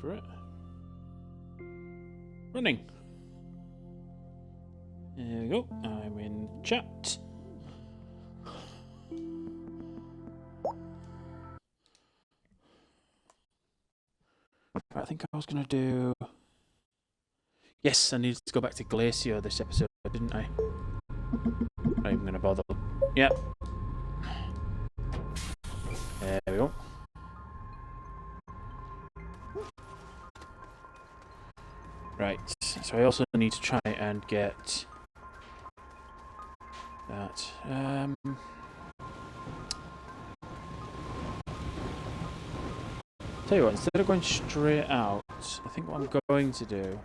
for it. Running. There we go. I'm in chat. I think I was gonna do. Yes, I needed to go back to Glacier this episode, didn't I? Not even gonna bother. Yep. There we go. Right, so I also need to try and get that. Tell you what, instead of going straight out, I think what I'm going to do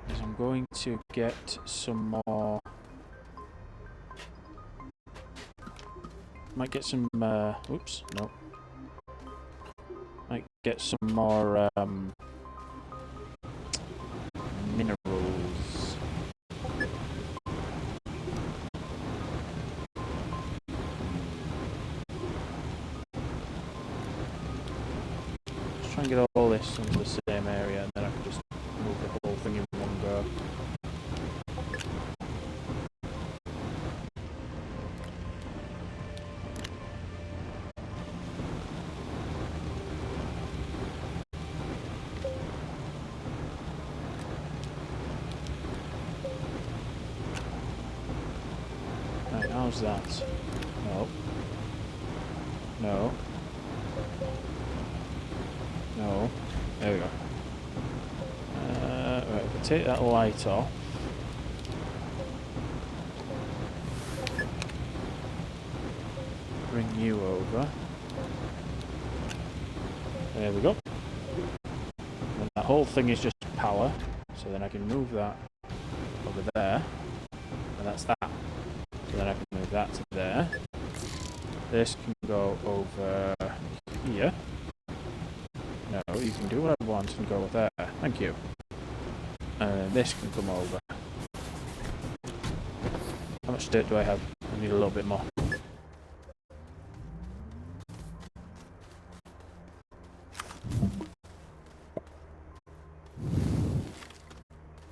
is I'm going to get some more. Might get some. Oops, no. Might get some more minerals. Just try and get all this into the same area, and then I can just move the whole thing in one go. Right, how's that? No. No. No. There we go. Right, if I take that light off. Bring you over. There we go. And that whole thing is just power. So then I can move that over there. And that's that. So then I can move that to there. This can go over here. No, you can do what I want and go there. Thank you. And then this can come over. How much dirt do I have? I need a little bit more.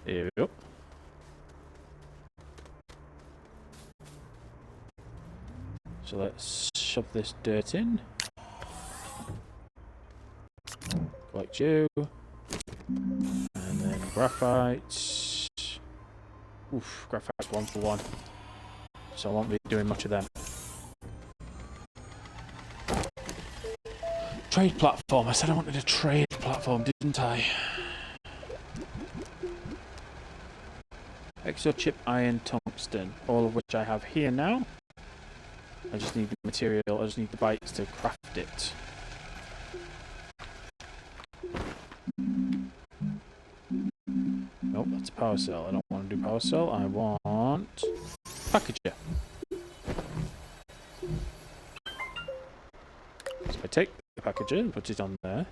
There we go. So let's shove this dirt in. Collect you. And then graphite. Oof, graphite's 1 for 1. So I won't be doing much of them. Trade platform. I said I wanted a trade platform, didn't I? Exochip, iron, tungsten. All of which I have here now. I just need the material, I just need the bytes to craft it. Nope, that's a power cell. I don't want to do power cell, I want packager. So I take the packager and put it on there.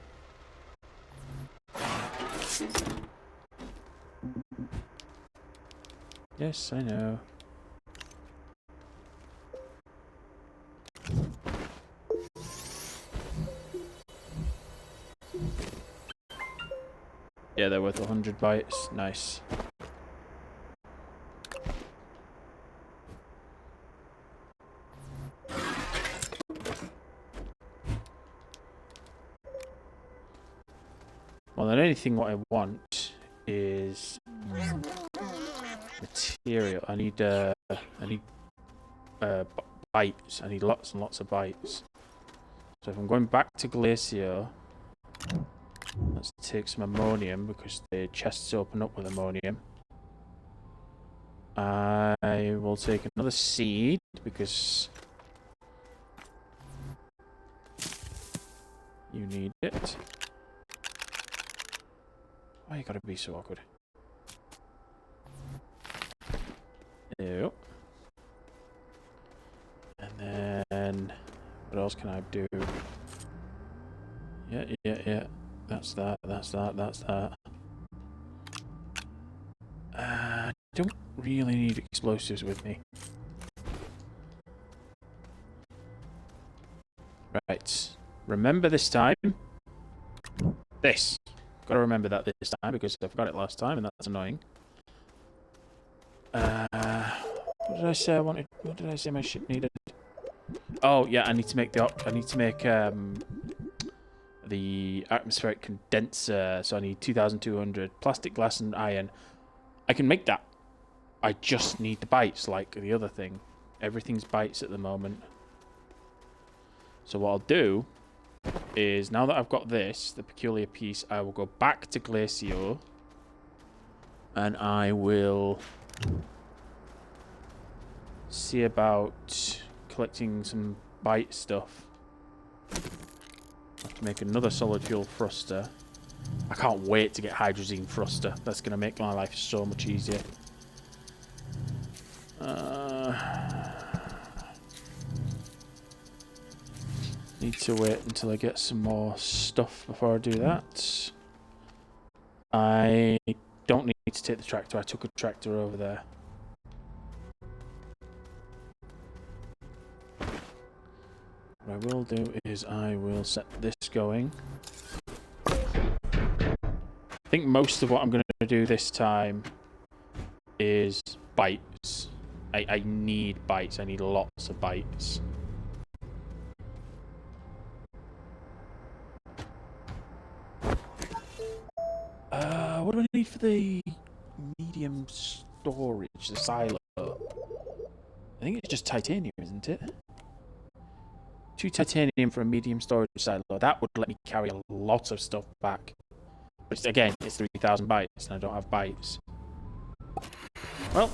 Yes, I know. Yeah, they're worth 100 bytes. Nice. More than anything, what I want is material. I need bytes. I need lots and lots of bytes. So if I'm going back to Glacier, let's take some ammonium because the chests open up with ammonium. I will take another seed because you need it. Why you gotta be so awkward? There we go. And then what else can I do? Yeah. That's that. I don't really need explosives with me. Right. Remember this time. This. Got to remember that this time because I forgot it last time, and that's annoying. What did I say I wanted? What did I say my ship needed? Oh yeah, I need to make the atmospheric condenser. So I need 2,200 plastic, glass, and iron. I can make that. I just need the bytes, like the other thing. Everything's bytes at the moment. So what I'll do is, now that I've got this, the peculiar piece, I will go back to Glacio. And I will see about collecting some byte stuff. I have to make another solid fuel thruster. I can't wait to get hydrazine thruster. That's going to make my life so much easier. Need to wait until I get some more stuff before I do that. I don't need to take the tractor. I took a tractor over there. What I will do is I will set this going. I think most of what I'm going to do this time is bytes. I need bytes. I need lots of bytes. What do I need for the medium storage, the silo? I think it's just titanium, isn't it? 2 titanium for a medium storage silo. That would let me carry a lot of stuff back. But again, it's 3,000 bytes, and I don't have bytes. Well,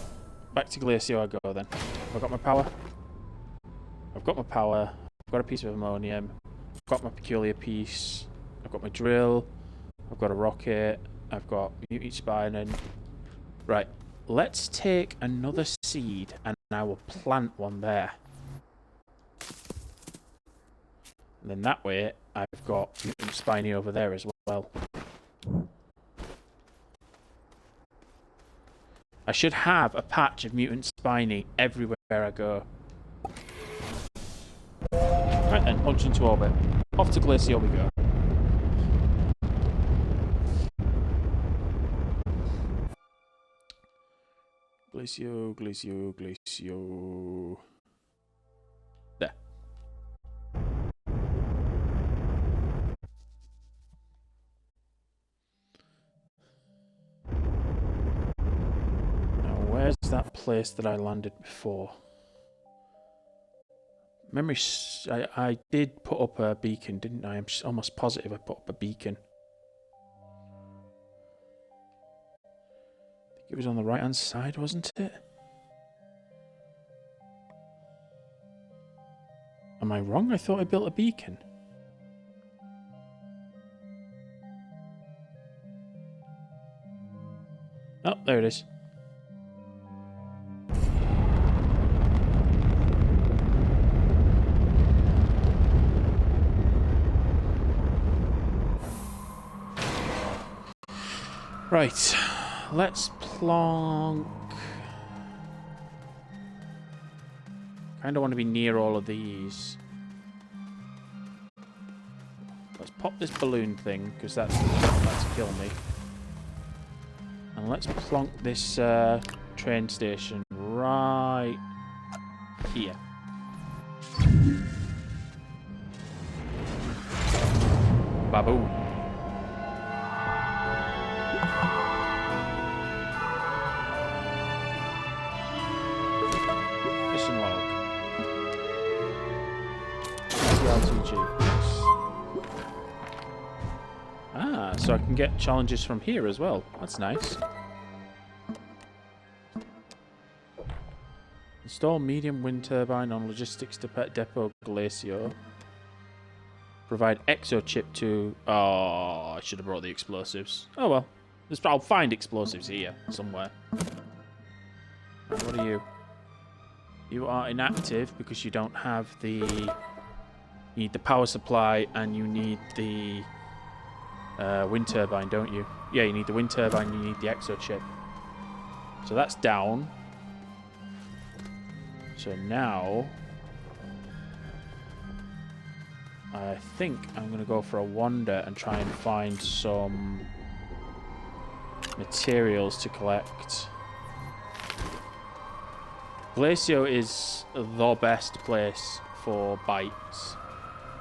back to Glacio I go then. Have I got my power? I've got my power. I've got a piece of ammonium. I've got my peculiar piece. I've got my drill. I've got a rocket. I've got mutant spine and... Right, let's take another seed and I will plant one there. And then that way, I've got mutant spiny over there as well. I should have a patch of mutant spiny everywhere I go. Right then, launch into orbit. Off to Glacio we go. Glacio, Glacio, Glacio. There. Now, where's that place that I landed before? Memory... I did put up a beacon, didn't I? I'm almost positive I put up a beacon. It was on the right-hand side, wasn't it? Am I wrong? I thought I built a beacon. Oh, there it is. Right. Let's plonk. Kind of want to be near all of these. Let's pop this balloon thing because that's to kill me. And let's plonk this train station right here. Baboom. Ah, so I can get challenges from here as well. That's nice. Install medium wind turbine on logistics depot Glacio. Provide exochip to... Oh, I should have brought the explosives. Oh well. I'll find explosives here somewhere. Right, what are you? You are inactive because you don't have the... You need the power supply and you need the wind turbine, don't you? Yeah, you need the wind turbine, you need the exochip. So that's down. So now... I think I'm going to go for a wander and try and find some materials to collect. Glacio is the best place for bites,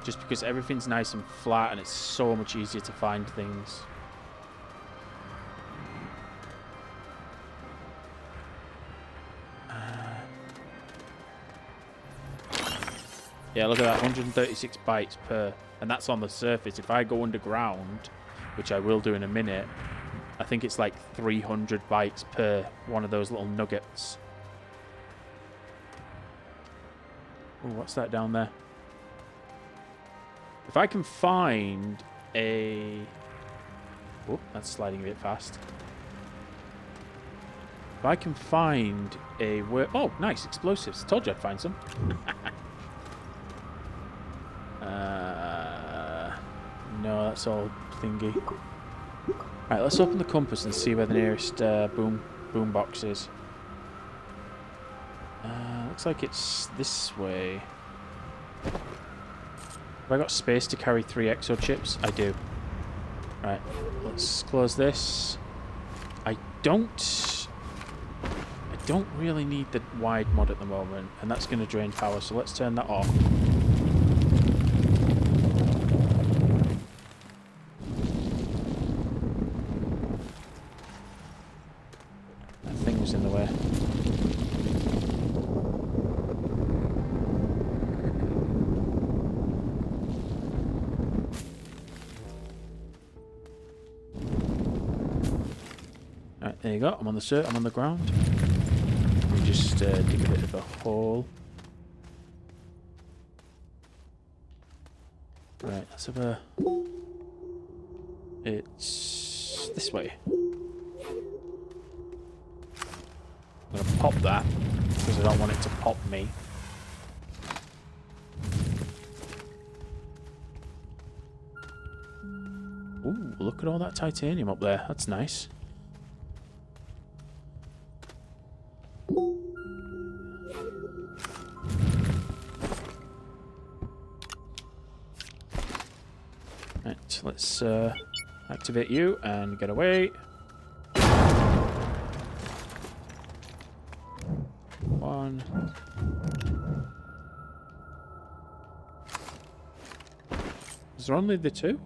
just because everything's nice and flat and it's so much easier to find things. Yeah, look at that, 136 bites per, and that's on the surface. If I go underground, which I will do in a minute, I think it's like 300 bites per one of those little nuggets. Oh, what's that down there? If I can find a... Oh, that's sliding a bit fast. If I can find a... Oh, nice, explosives. Told you I'd find some. No, that's all thingy. Right, let's open the compass and see where the nearest boom box is. Looks like it's this way. Have I got space to carry 3 exo chips? I do. Right, let's close this. I don't really need the wide mod at the moment, and that's going to drain power, so let's turn that off. That thing was in the way. Right, there you go. I'm on the ground. Let me just dig a bit of a hole. Right, let's have a... It's this way. I'm going to pop that, because I don't want it to pop me. Ooh, look at all that titanium up there. That's nice. Right, let's activate you and get away. One. Is there only the 2?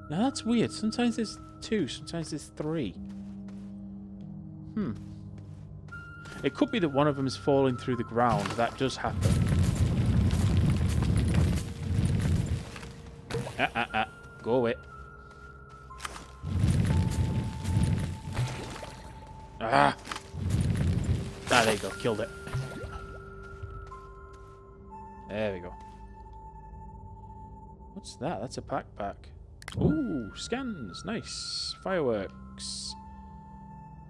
Now that's weird. Sometimes there's 2, sometimes there's 3. It could be that one of them is falling through the ground. That does happen. Go away. Ah, there you go. Killed it. There we go. What's that? That's a backpack. Ooh, scans. Nice. Fireworks.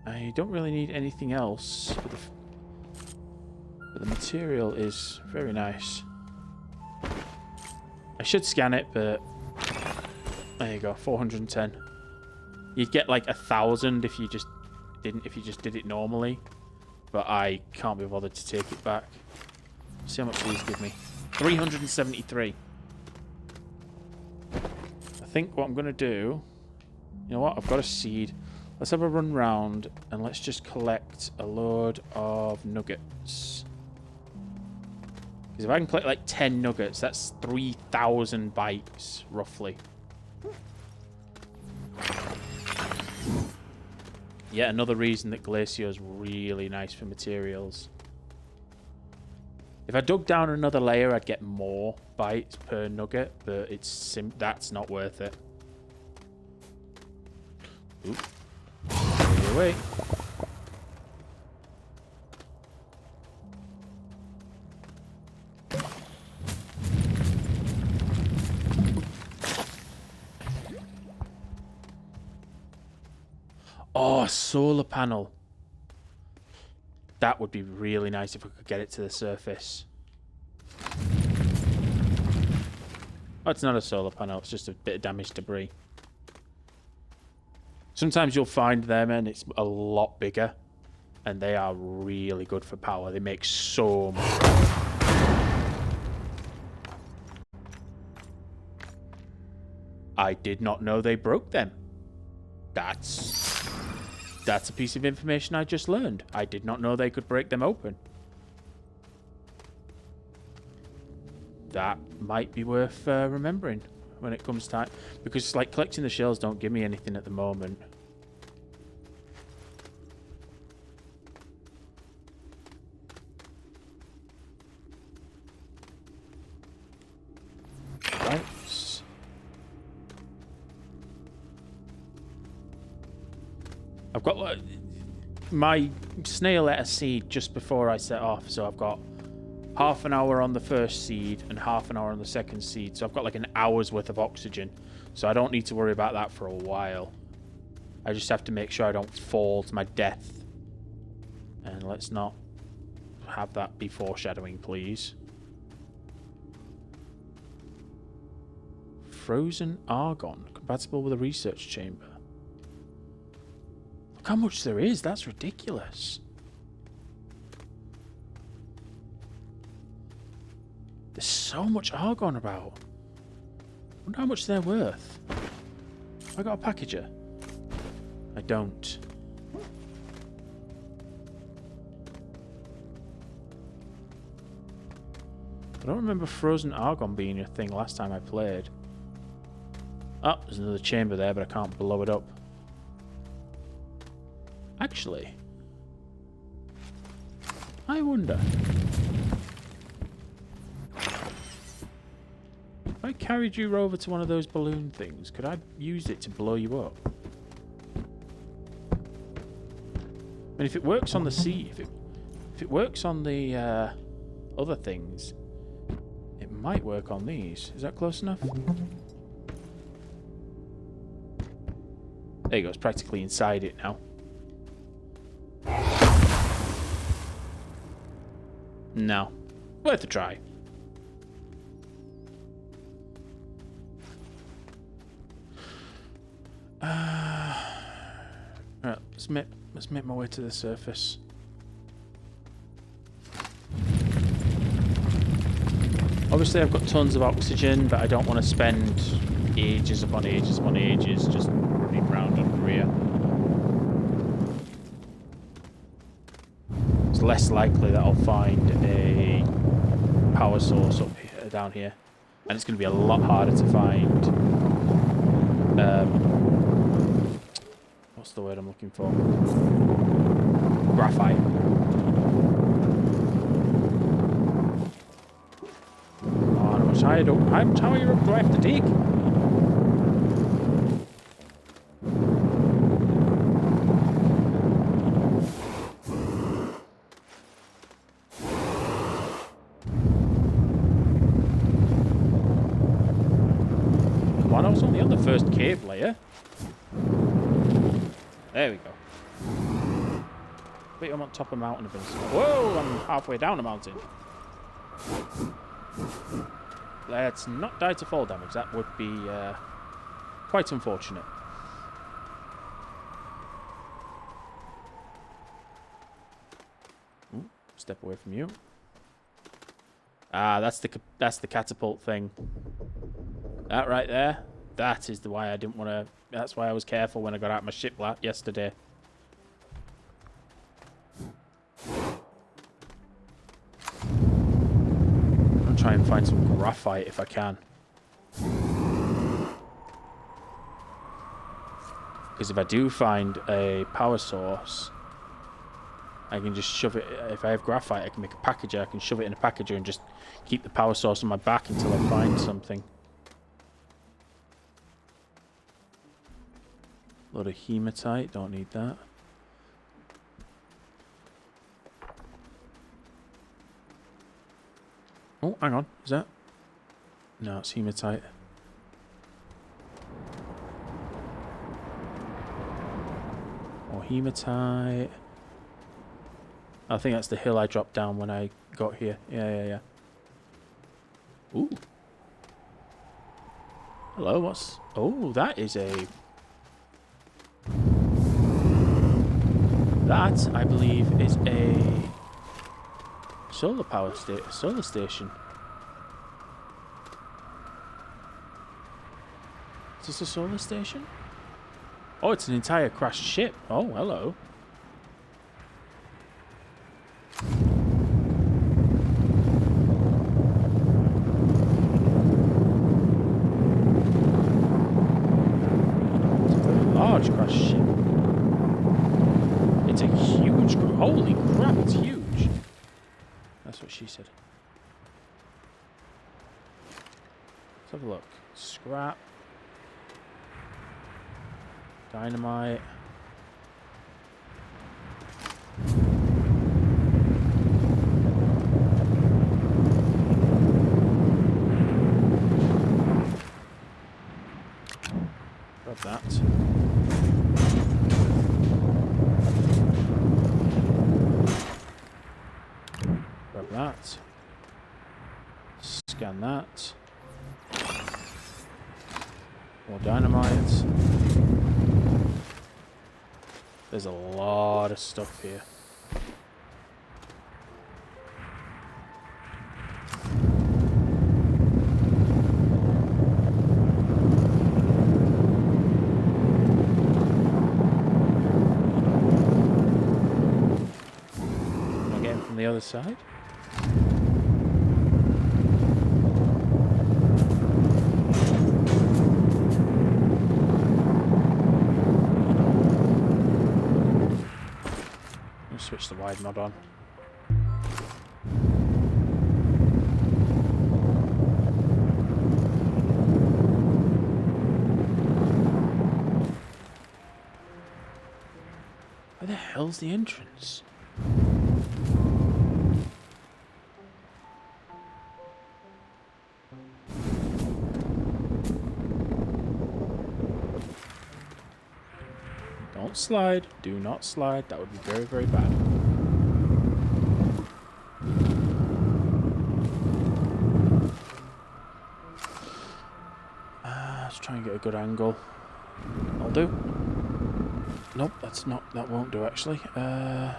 I don't really need anything else, but the material is very nice. I should scan it, but there you go, 410. You'd get like 1,000 if you just did it normally, but I can't be bothered to take it back. See how much these give me. 373. I think what I'm gonna do, you know what? I've got a seed. Let's have a run round and let's just collect a load of nuggets. Because if I can collect like 10 nuggets, that's 3,000 bytes, roughly. Yet another reason that Glacio is really nice for materials. If I dug down another layer, I'd get more bytes per nugget, but that's not worth it. Oop. Away. Oh, a solar panel. That would be really nice if we could get it to the surface. Oh, it's not a solar panel, it's just a bit of damaged debris. Sometimes you'll find them and it's a lot bigger. And they are really good for power. They make so much power. I did not know they broke them. That's a piece of information I just learned. I did not know they could break them open. That might be worth remembering when it comes time. Because, like, collecting the shells don't give me anything at the moment. Right. I've got my snail ate a seed just before I set off, so I've got half an hour on the first seed and half an hour on the second seed, so I've got like an hour's worth of oxygen, so I don't need to worry about that for a while. I just have to make sure I don't fall to my death, and let's not have that be foreshadowing, please. Frozen argon, compatible with a research chamber. Look how much there is, that's ridiculous. There's so much argon about. I wonder how much they're worth. Have I got a packager? I don't. I don't remember frozen argon being a thing last time I played. Oh, there's another chamber there, but I can't blow it up. Actually, I wonder. If I carried you over to one of those balloon things, could I use it to blow you up? I mean, if it works on the sea, if it works on the other things, it might work on these. Is that close enough? There you go, it's practically inside it now. No. Worth a try. Alright, let's make my way to the surface. Obviously I've got tons of oxygen, but I don't want to spend ages upon ages upon ages just running around under here. It's less likely that I'll find a power source up here, down here, and it's going to be a lot harder to find. What's the word I'm looking for? Graphite. Oh, how much higher up do I have to dig? I was only on the first cave layer. There we go. Wait, I'm on top of a mountain a bit. Whoa, I'm halfway down a mountain. Let's not die to fall damage. That would be quite unfortunate. Ooh, step away from you. Ah, that's the catapult thing. That right there. That is the why I didn't want to. That's why I was careful when I got out of my ship yesterday. I'll try and find some graphite if I can. Because if I do find a power source, I can just shove it. If I have graphite, I can make a packager. I can shove it in a packager and just keep the power source on my back until I find something. Load of hematite, don't need that. Oh, hang on, is that? No, it's hematite. Or hematite. I think that's the hill I dropped down when I got here. Yeah. Ooh. Hello, what's... Oh, that is a... That, I believe, is a solar power solar station. It's this a solar station? Oh, it's an entire crashed ship. Oh, hello. It's a very large crashed ship. It's a huge... Holy crap, it's huge. That's what she said. Let's have a look. Scrap. Dynamite. Grab that. Grab that. Scan that. More dynamite. There's a lot of stuff here. Am I getting from the other side? Switch the wide mod on. Where the hell's the entrance? Don't slide. Do not slide. That would be very, very bad. Let's try and get a good angle. I'll do. Nope, that's not. That won't do actually. Oh,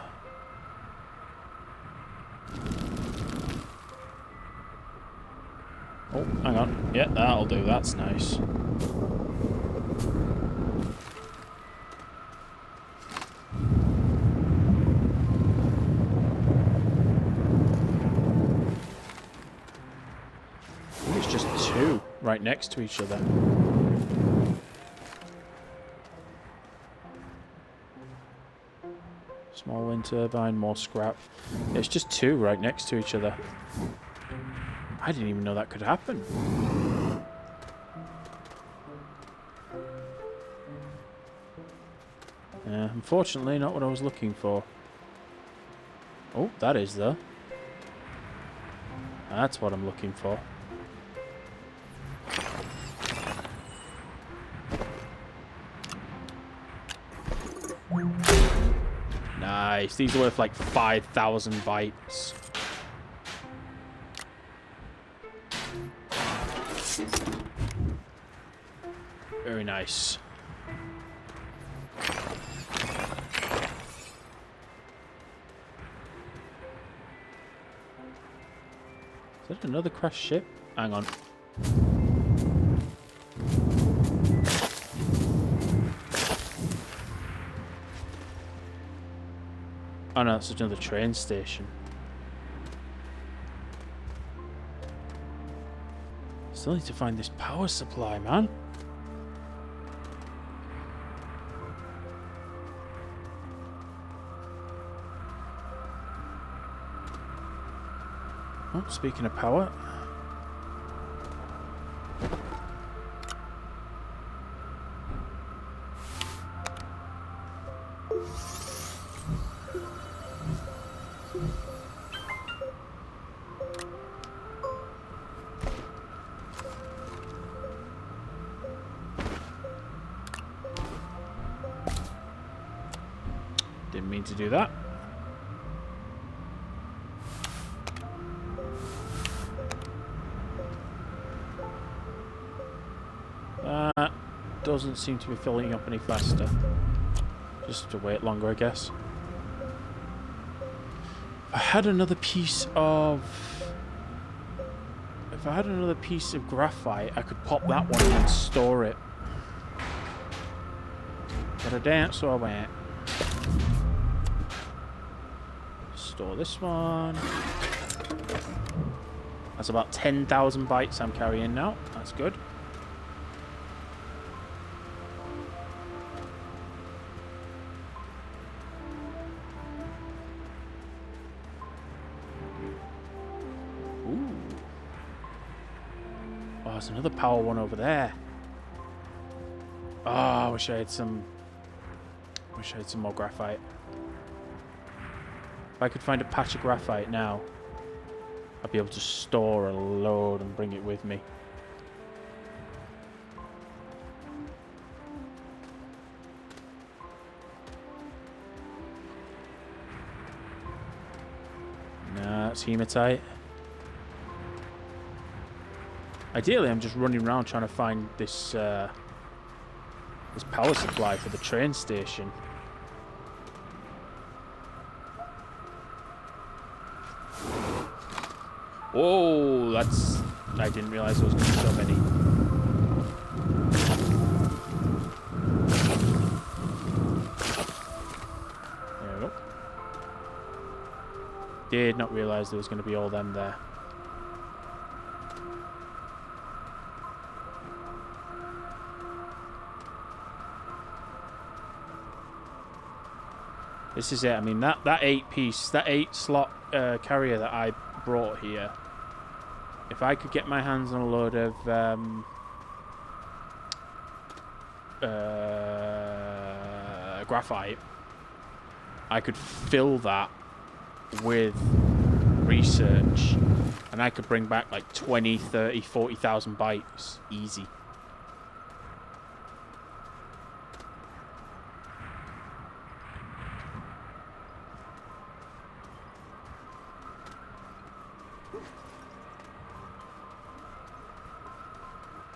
hang on. Yeah, that'll do. That's nice. Right next to each other. Small wind turbine, more scrap. It's just two right next to each other. I didn't even know that could happen. Unfortunately, not what I was looking for. Oh, that is though. That's what I'm looking for. Nice. These are worth like 5,000 bytes. Very nice. Is that another crashed ship? Hang on. Oh no, that's another train station. Still need to find this power supply, man. Oh, speaking of power. Didn't mean to do that. That doesn't seem to be filling up any faster. Just have to wait longer, I guess. If I had another piece of graphite, I could pop that one and store it. Gotta dance, so I went. Store this one. That's about 10,000 bytes I'm carrying now. That's good. Ooh. Oh, there's another power one over there. Oh, I wish I had some more graphite. If I could find a patch of graphite now, I'd be able to store a load and bring it with me. Nah, that's hematite. Ideally, I'm just running around trying to find this this power supply for the train station. Whoa, that's... I didn't realise there was going to be so many. There we go. Did not realise there was going to be all them there. This is it. I mean, that 8-slot carrier that I brought here, if I could get my hands on a load of graphite, I could fill that with research and I could bring back like 20, 30, 40,000 bytes easy.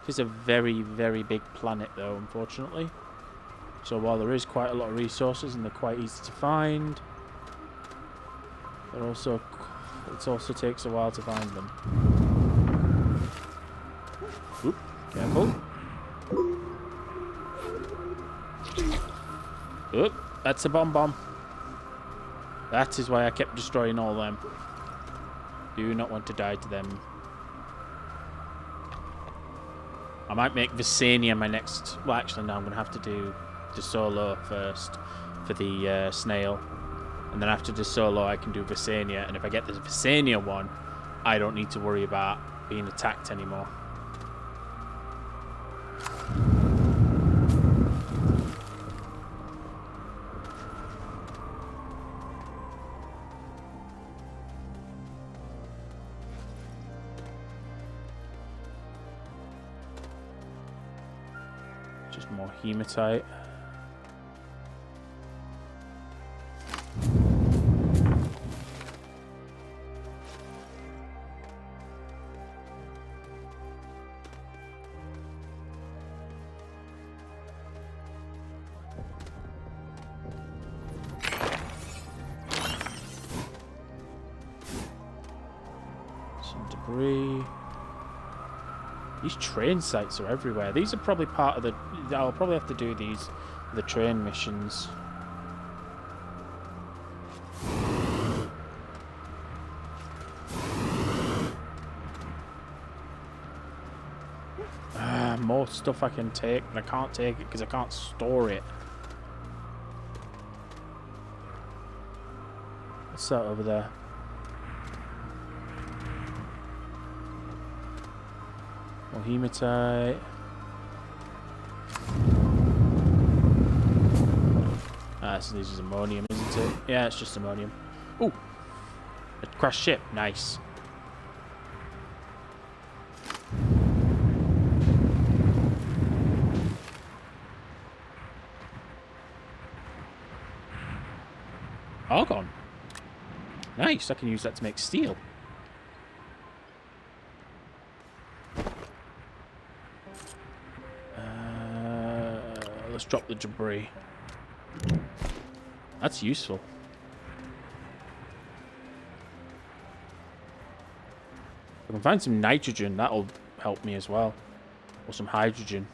It's a very, very big planet though, unfortunately. So while there is quite a lot of resources and they're quite easy to find, it also takes a while to find them. Oop, careful. Oop, that's a bomb. That is why I kept destroying all them. Do not want to die to them. I might make Visania my next... Well, actually, no, I'm going to have to do the solo first for the snail. And then after the solo, I can do Visania. And if I get the Visania one, I don't need to worry about being attacked anymore. Just more hematite. Some debris. These train sites are everywhere. These are probably part of the... I'll probably have to do these, the train missions. More stuff I can take, but I can't take it because I can't store it. What's that over there? More hematite. Ah, so this is ammonium, isn't it? Yeah, it's just ammonium. Ooh! A crashed ship. Nice. Argon. Nice, I can use that to make steel. Let's drop the debris. That's useful. If I can find some nitrogen, that'll help me as well. Or some hydrogen.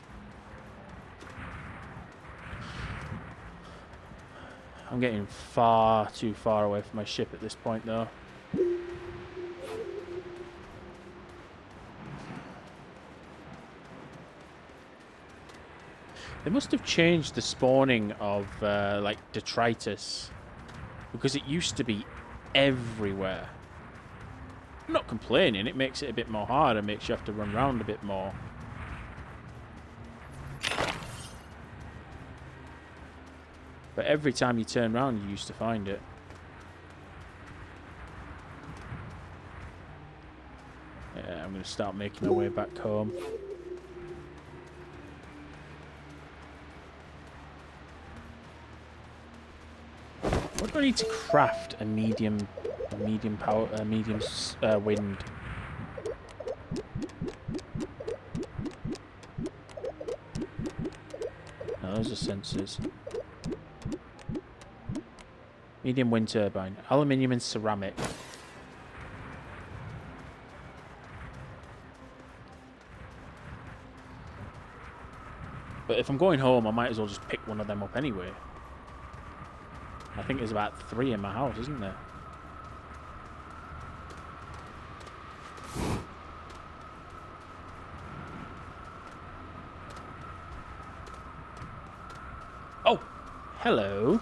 I'm getting far too far away from my ship at this point, though. They must have changed the spawning of, like, detritus. Because it used to be everywhere. I'm not complaining, it makes it a bit more hard. It makes you have to run around a bit more. But every time you turn around, you used to find it. Yeah, I'm going to start making my way back home. What do I need to craft a medium power, medium wind? No, those are sensors. Medium wind turbine, aluminium and ceramic. But if I'm going home, I might as well just pick one of them up anyway. I think there's about 3 in my house, isn't there? Oh! Hello!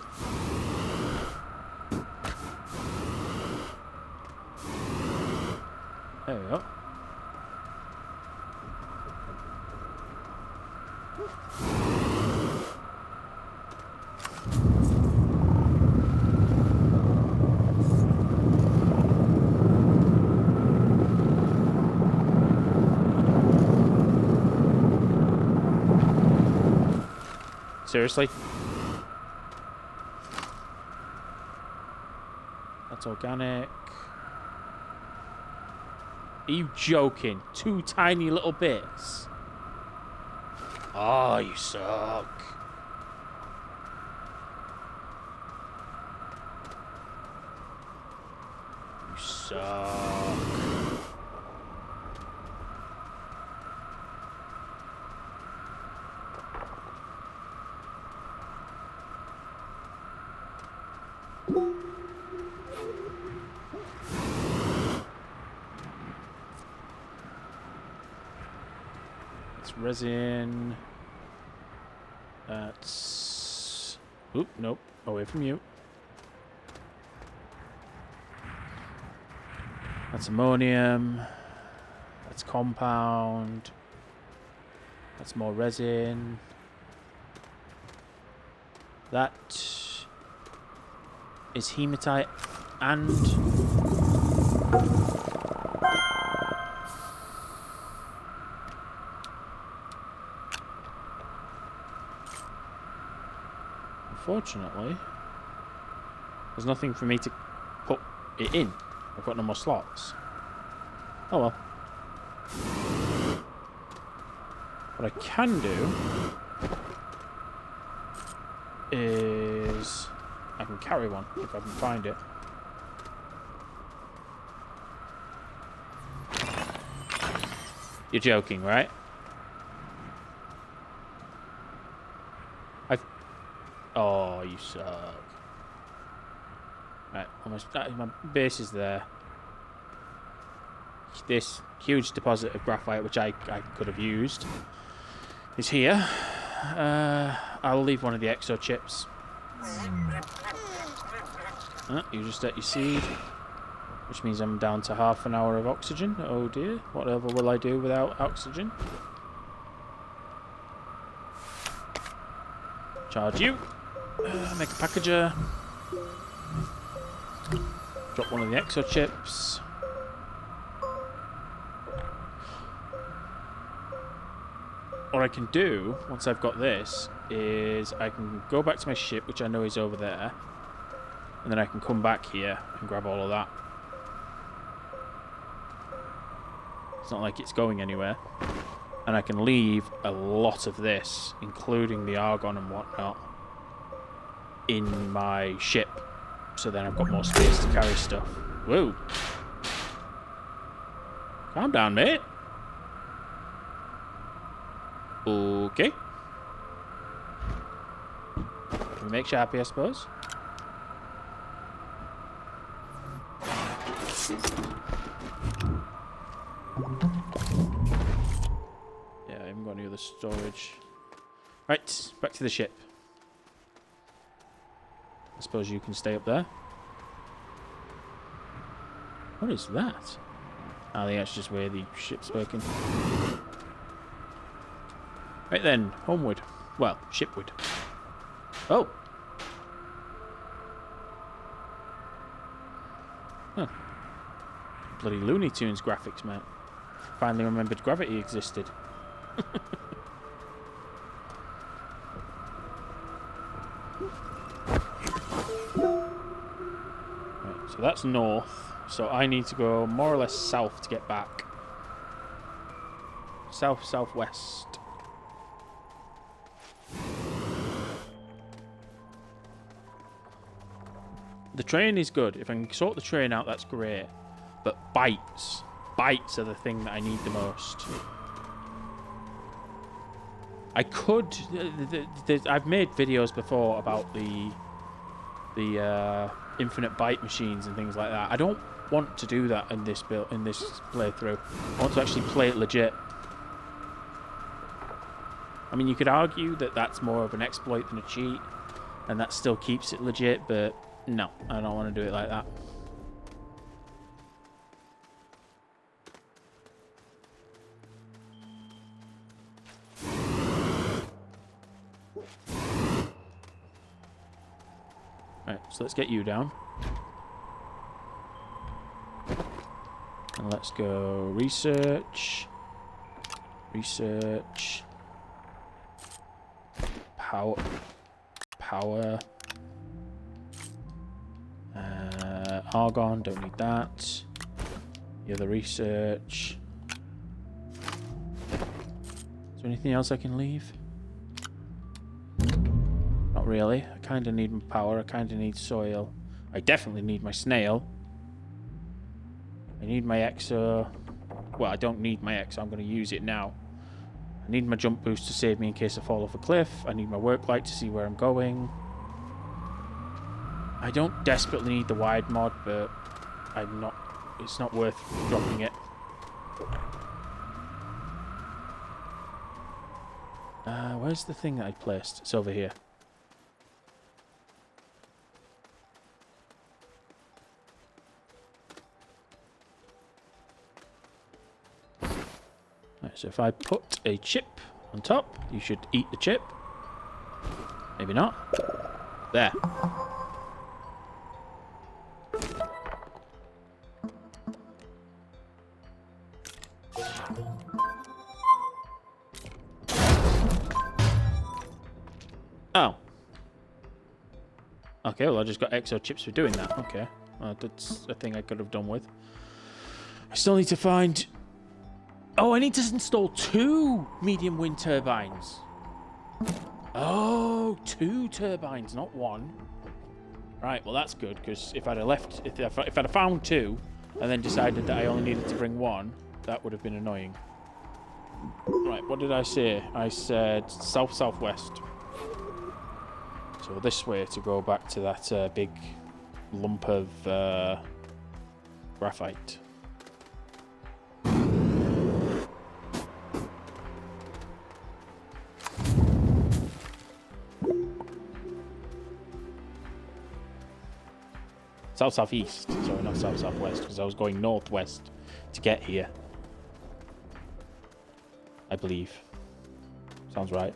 There we go. Seriously? That's organic. Are you joking? 2 tiny little bits? Oh, you suck. You suck. Resin. That's... Oop, nope. Away from you. That's ammonium. That's compound. That's more resin. That is hematite and... Unfortunately, there's nothing for me to put it in. I've got no more slots. Oh well. What I can do is I can carry one if I can find it. You're joking, right? Oh, you suck. Right, my base is there. This huge deposit of graphite, which I could have used, is here. I'll leave one of the exo chips. You just ate your seed, which means I'm down to half an hour of oxygen. Oh dear, whatever will I do without oxygen? Charge you. Make a packager. Drop one of the exo chips. What I can do, once I've got this, is I can go back to my ship, which I know is over there, and then I can come back here and grab all of that. It's not like it's going anywhere. And I can leave a lot of this, including the argon and whatnot, in my ship, so then I've got more space to carry stuff. Whoa. Calm down, mate. Okay. Can we make you happy, I suppose? Yeah, I haven't got any other storage. Right, back to the ship. I suppose you can stay up there. What is that? I think that's just where the ship's working. Right then, homeward. Well, shipward. Oh! Huh. Bloody Looney Tunes graphics, mate. Finally remembered gravity existed. Right, so that's north. So I need to go more or less south to get back. South, southwest. The train is good. If I can sort the train out, that's great. But bites. Bites are the thing that I need the most. I could... I've made videos before about the infinite bite machines and things like that. I don't want to do that in this playthrough. I want to actually play it legit. I mean, you could argue that that's more of an exploit than a cheat, and that still keeps it legit, but no, I don't want to do it like that. Right, so let's get you down. And let's go research. Research. Power. Power. Argon, don't need that. The other research. Is there anything else I can leave? Not really. I kind of need my power. I kind of need soil. I definitely need my snail. I need my exo. Well, I don't need my exo. I'm going to use it now. I need my jump boost to save me in case I fall off a cliff. I need my work light to see where I'm going. I don't desperately need the wide mod, but I'm not. It's not worth dropping it. Where's the thing that I placed? It's over here. Right, so if I put a chip on top, you should eat the chip. Maybe not. There. Oh. Okay, well I just got exo chips for doing that. Okay. Well, that's a thing I could have done with. I still need to find... Oh, I need to install 2 medium wind turbines. Oh, 2 turbines, not 1. Right, well that's good, because if I'd have left... If I'd have found 2, and then decided that I only needed to bring 1, that would have been annoying. Right, what did I say? I said south-southwest. So this way to go back to that big lump of graphite. South-southeast, sorry, not south-southwest, because I was going northwest to get here. I believe. Sounds right.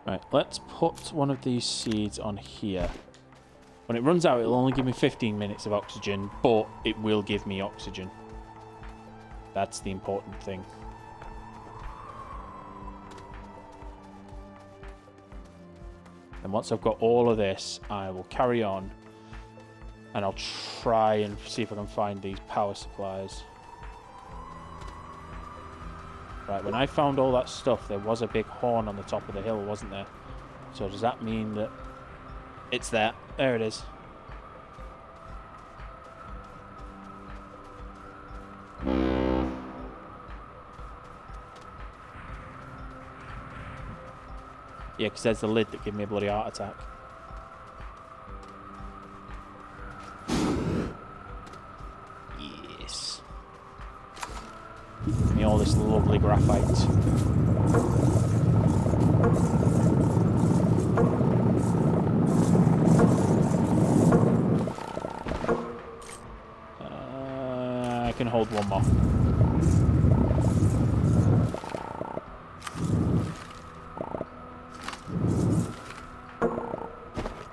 Right, let's put one of these seeds on here. When it runs out, it'll only give me 15 minutes of oxygen, but it will give me oxygen. That's the important thing. And once I've got all of this, I will carry on. And I'll try and see if I can find these power supplies. Right, when I found all that stuff, there was a big horn on the top of the hill, wasn't there? So does that mean that it's there? There it is. Yeah, because there's the lid that gave me a bloody heart attack. Yes. Give me all this lovely graphite. I can hold one more.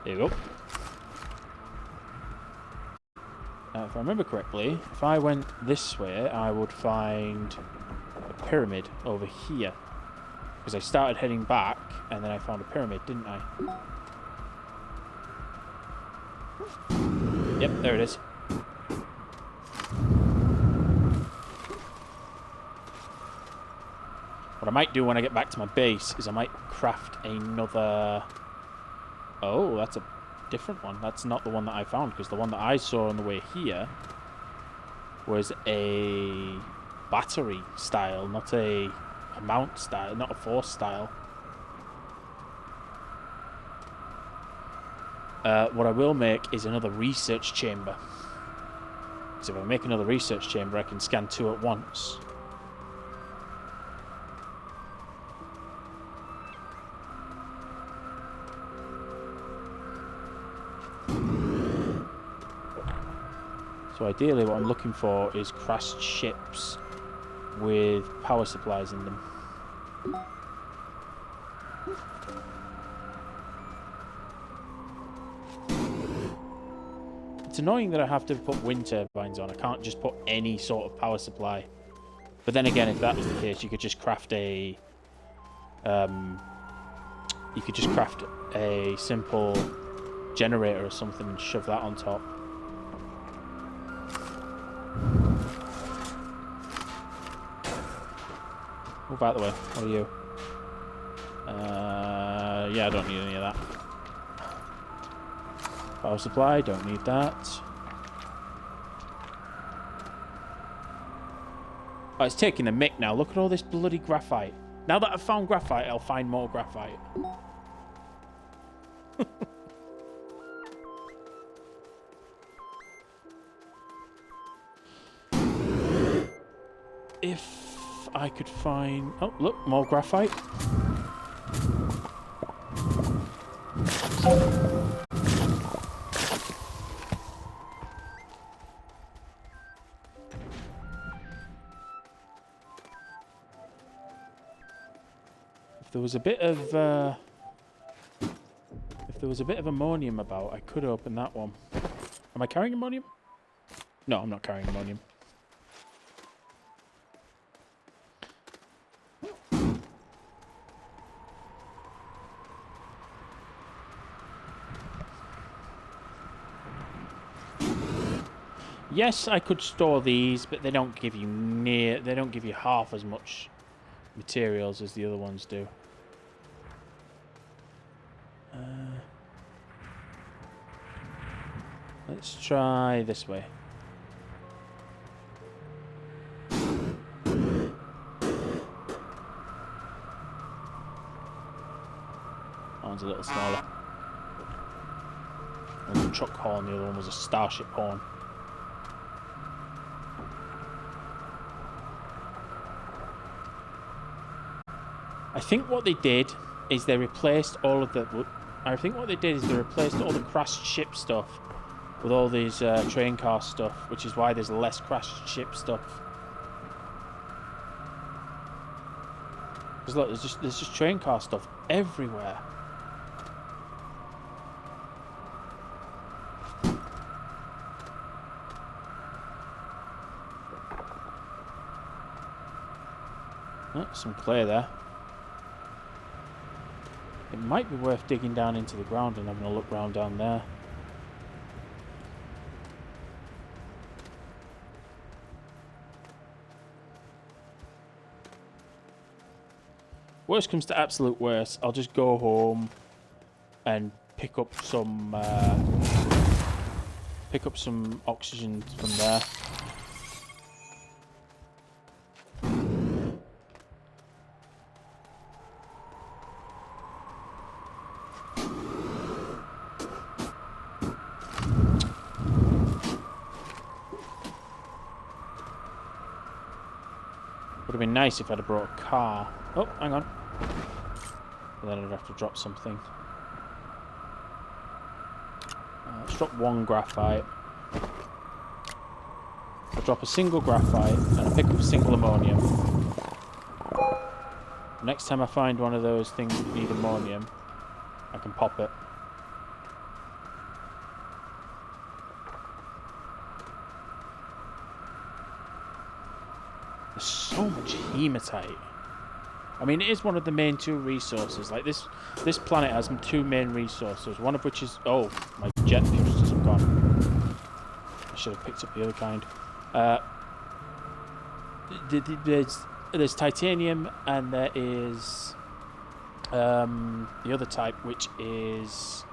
There you go. If I remember correctly, if I went this way, I would find a pyramid over here. Because I started heading back, and then I found a pyramid, didn't I? Yep, there it is. What I might do when I get back to my base is I might craft another... Oh, that's a different one. That's not the one that I found, because the one that I saw on the way here was a battery style, not a mount style, not a force style. What I will make is another research chamber. Because if I make another research chamber, I can scan two at once. So ideally what I'm looking for is crashed ships with power supplies in them. It's annoying that I have to put wind turbines on. I can't just put any sort of power supply. But then again, if that was the case, you could just craft a... you could just craft a simple generator or something and shove that on top. Move out of the way. What are you? Yeah, I don't need any of that. Power supply, don't need that. Oh, it's taking the mick now. Look at all this bloody graphite. Now that I've found graphite, I'll find more graphite. If I could find... Oh, look, more graphite. If there was a bit of... if there was a bit of ammonium about, I could open that one. Am I carrying ammonium? No, I'm not carrying ammonium. Yes, I could store these, but they don't give you they don't give you half as much materials as the other ones do. Let's try this way. One's a little smaller. One's a truck horn, the other one was a starship horn. I think what they did is they replaced all of the... I think what they did is they replaced all the crashed ship stuff with all these train car stuff, which is why there's less crashed ship stuff. Because look, there's just train car stuff everywhere. Oh, some clay there. It might be worth digging down into the ground and having a look round down there. Worst comes to absolute worst, I'll just go home and pick up some oxygen from there. nice if I'd have brought a car. Oh, hang on. And then I'd have to drop something. Let's drop one graphite. I'll drop a single graphite and I'll pick up a single ammonium. Next time I find one of those things that need ammonium, I can pop it. There's so much hematite. I mean, it is one of the main two resources. Like this planet has two main resources. One of which is my jet thrusters have gone. I should have picked up the other kind. There's titanium and there is the other type, which is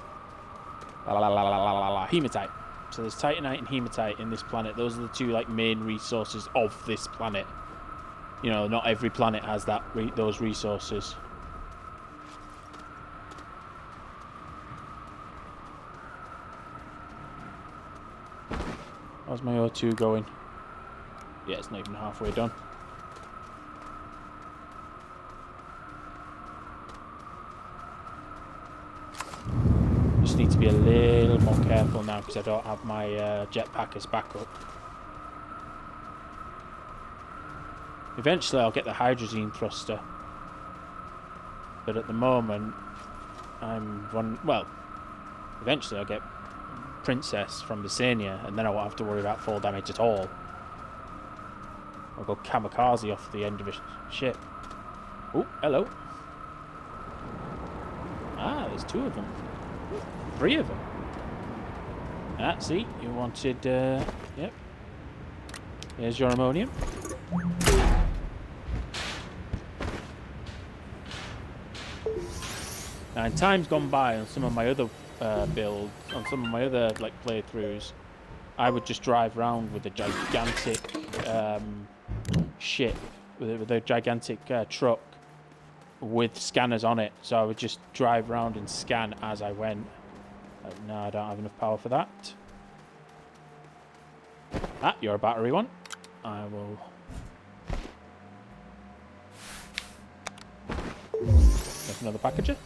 hematite. So there's titanite and hematite in this planet. Those are the two like main resources of this planet. You know, not every planet has those resources. How's my O2 going? Yeah, it's not even halfway done. Just need to be a little more careful now because I don't have my jetpack as backup. Eventually I'll get the hydrazine thruster, but at the moment eventually I'll get Princess from Visania, and then I won't have to worry about fall damage at all. I'll go kamikaze off the end of a ship. Oh, hello. Ah, there's two of them. Three of them. Ah, see, you wanted, yep. Here's your ammonium. Now, in times gone by, on some of my other builds, on some of my other like playthroughs, I would just drive around with a gigantic ship, with a gigantic truck with scanners on it. So I would just drive around and scan as I went. No, I don't have enough power for that. Ah, you're a battery one. I will. Make another packager.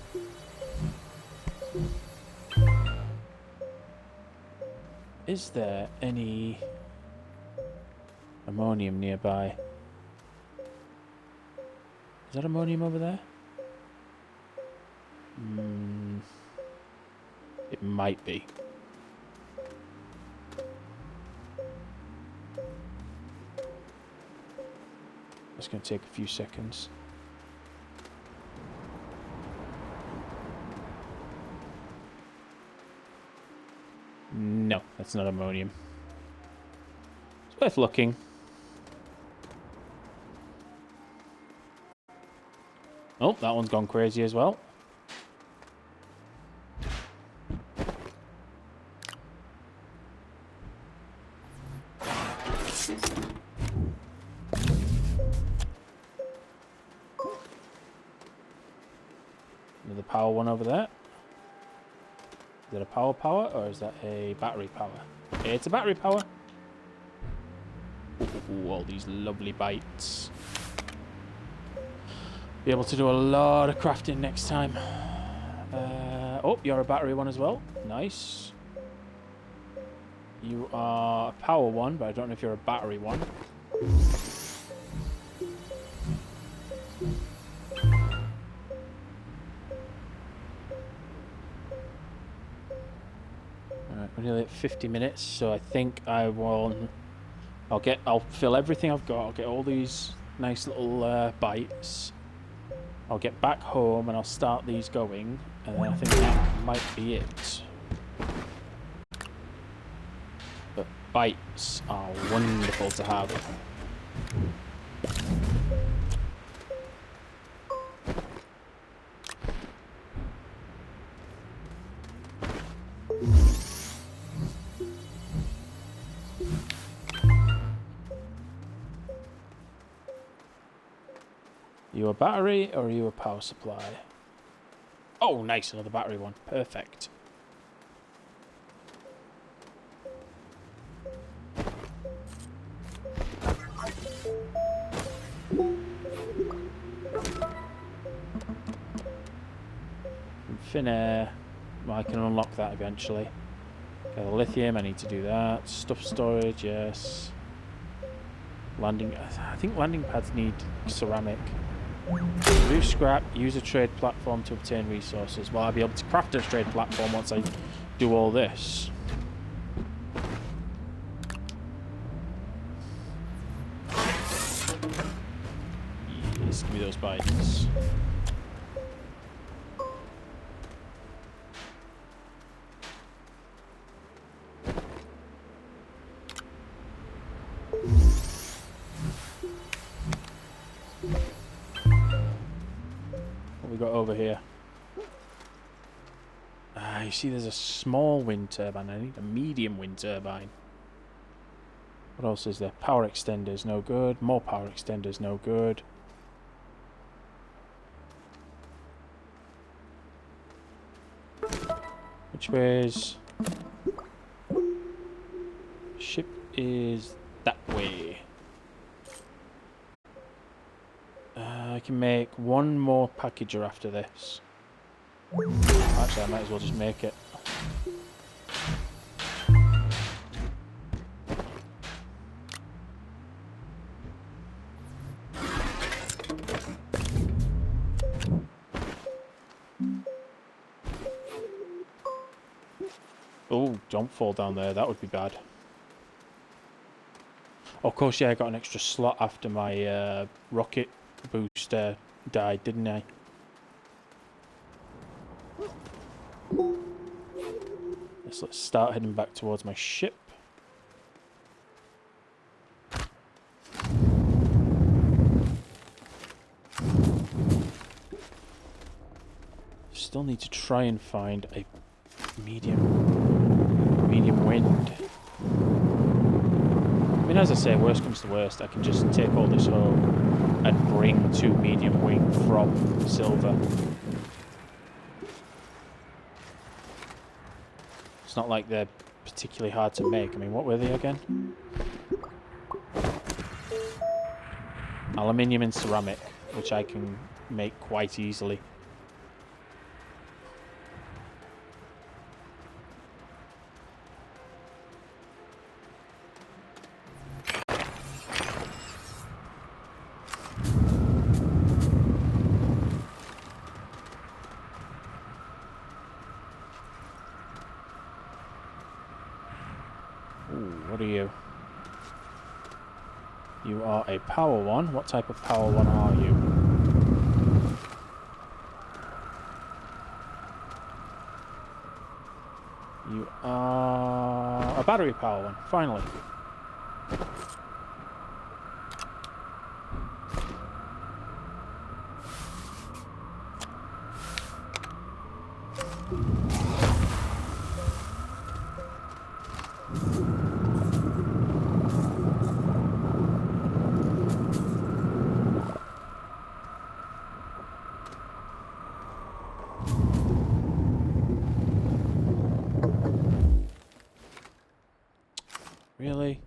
Is there any ammonium nearby? Is that ammonium over there? It might be. It's going to take a few seconds. No, that's not ammonium. It's worth looking. Oh, that one's gone crazy as well. Another power one over there. Is that a power or is that a battery power? It's a battery power. Ooh, all these lovely bites. Be able to do a lot of crafting next time. Oh, you're a battery one as well. Nice. You are a power one, but I don't know if you're a battery one. Alright, we're nearly at 50 minutes, so I think I'll fill everything I've got. I'll get all these nice little bites. I'll get back home and I'll start these going, and then I think that might be it. But bites are wonderful to have. Are you a battery or are you a power supply? Oh, nice, another battery one. Perfect. thin air. Well, I can unlock that eventually. Okay, the lithium, I need to do that. Stuff storage, yes. Landing, I think landing pads need ceramic. Remove scrap, use a trade platform to obtain resources. Well, I'll be able to craft a trade platform once I do all this. Yes, give me those bikes. What we got over here? You see there's a small wind turbine. I need a medium wind turbine. What else is there? Power extenders, no good. More power extenders, no good. Which way is... Ship is that way. I can make one more packager after this. Actually, I might as well just make it. Oh, don't fall down there. That would be bad. Of course, yeah, I got an extra slot after my rocket booster died, didn't I? Let's start heading back towards my ship. Still need to try and find a medium wind. I mean, as I say, worst comes to worst, I can just take all this home and bring 2 medium wing from Silver. It's not like they're particularly hard to make. I mean, what were they again? Aluminium and ceramic, which I can make quite easily. What are you? You are a power one. What type of power one are you? You are a battery power one, finally. Really?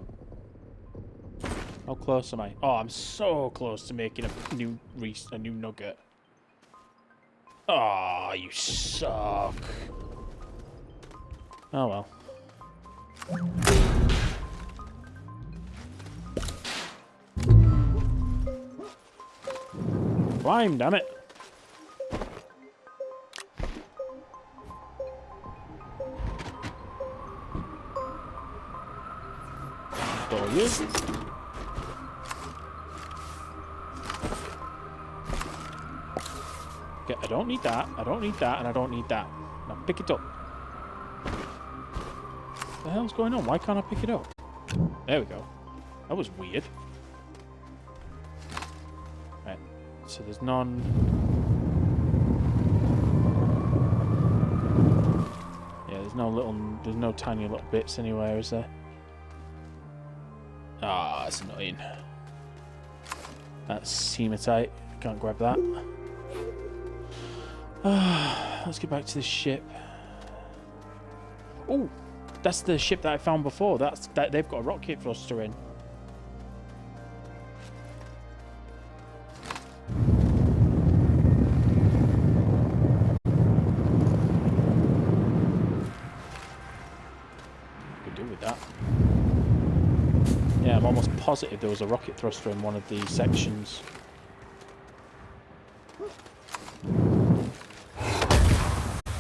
How close am I? Oh, I'm so close to making a new nugget. Oh, you suck. Oh well. Climb, damn it. Store you. Okay, I don't need that. I don't need that, and I don't need that. Now pick it up. What the hell's going on? Why can't I pick it up? There we go. That was weird. Right. So there's none. Yeah, there's no tiny little bits anywhere, is there? Ah, that's annoying. That's hematite. Can't grab that. Let's get back to the ship. Oh, that's the ship that I found before. They've got a rocket thruster in. with that. Yeah, I'm almost positive there was a rocket thruster in one of these sections.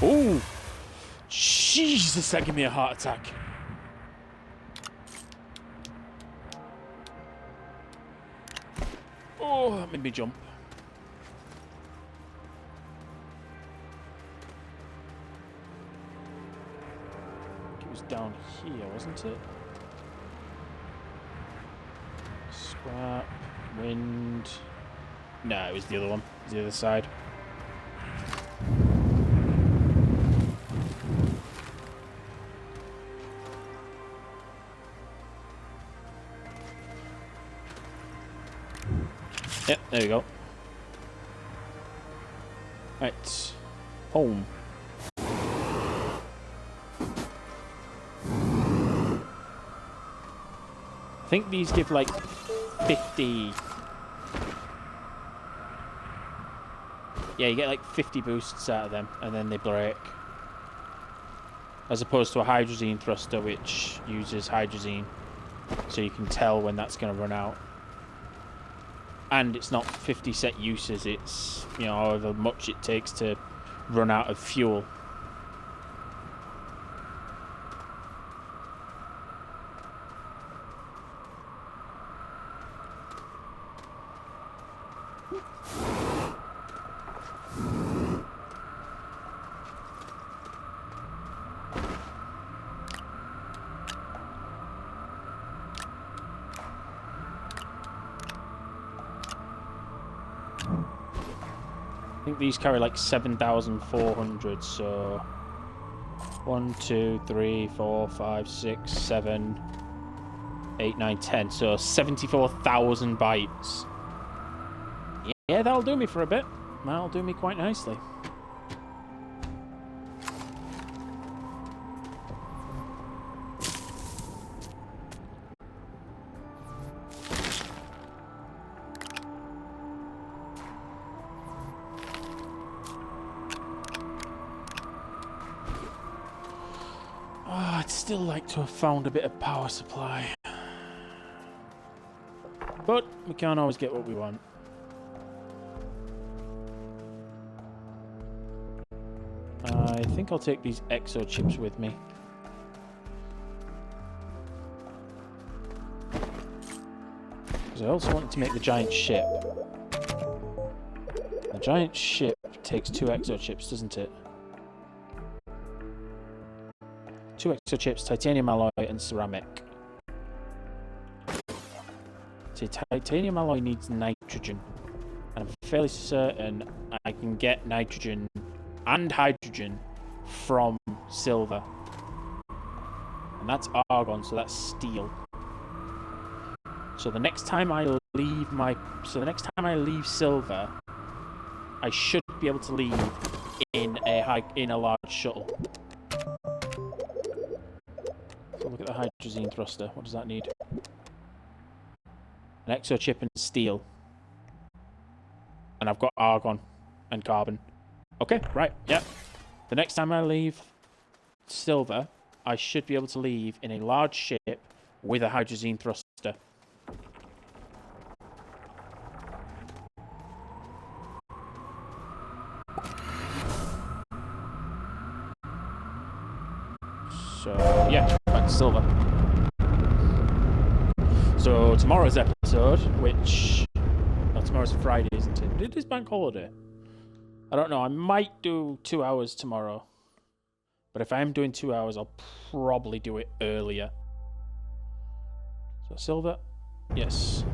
Oh! Jesus, that gave me a heart attack. Oh, that made me jump. It was down here, wasn't it? Scrap, wind. No, it was the other one. It was the other side. Yep, there you go. Right. Home. I think these give like 50. Yeah, you get like 50 boosts out of them, and then they break. As opposed to a hydrazine thruster, which uses hydrazine, so you can tell when that's going to run out. And it's not 50 set uses, it's, you know, however much it takes to run out of fuel. I think these carry like 7,400, so 1, 2, 3, 4, 5, 6, 7, 8, 9, 10, so 74,000 bytes. Yeah, that'll do me for a bit. That'll do me quite nicely. I'd still like to have found a bit of power supply. But we can't always get what we want. I think I'll take these exo chips with me. Because I also want to make the giant ship. The giant ship takes 2 exo chips, doesn't it? 2 exo chips, titanium alloy, and ceramic. See, titanium alloy needs nitrogen. And I'm fairly certain I can get nitrogen and hydrogen from silver. And that's argon, so that's steel. So the next time I leave silver, I should be able to leave in a large shuttle. So look at the hydrazine thruster. What does that need? An exo chip and steel. And I've got argon and carbon. Okay, right, yeah. The next time I leave silver, I should be able to leave in a large ship with a hydrazine thruster. So, yeah, back to silver. So, tomorrow's episode, which... Well, tomorrow's Friday, isn't it? It is bank holiday. I don't know, I might do 2 hours tomorrow. But if I am doing 2 hours, I'll probably do it earlier. So, silver? Yes.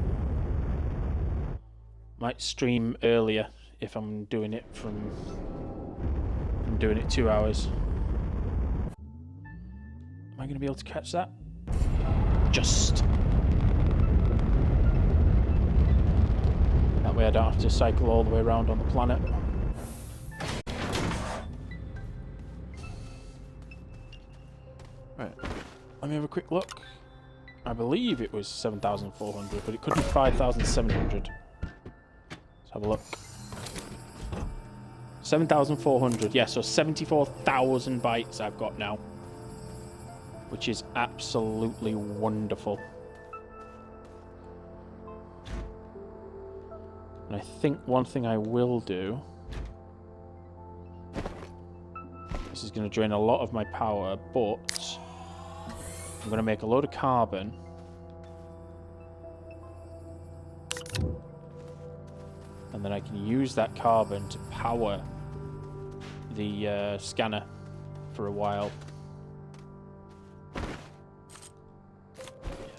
Might stream earlier if I'm doing it I'm doing it 2 hours. Am I going to be able to catch that? Just. That way I don't have to cycle all the way around on the planet. Right. Let me have a quick look. I believe it was 7,400, but it could be 5,700. Let's have a look. 7,400. Yeah, so 74,000 bytes I've got now. which is absolutely wonderful. And I think one thing I will do... This is going to drain a lot of my power, but I'm going to make a load of carbon. And then I can use that carbon to power the scanner for a while. Yeah,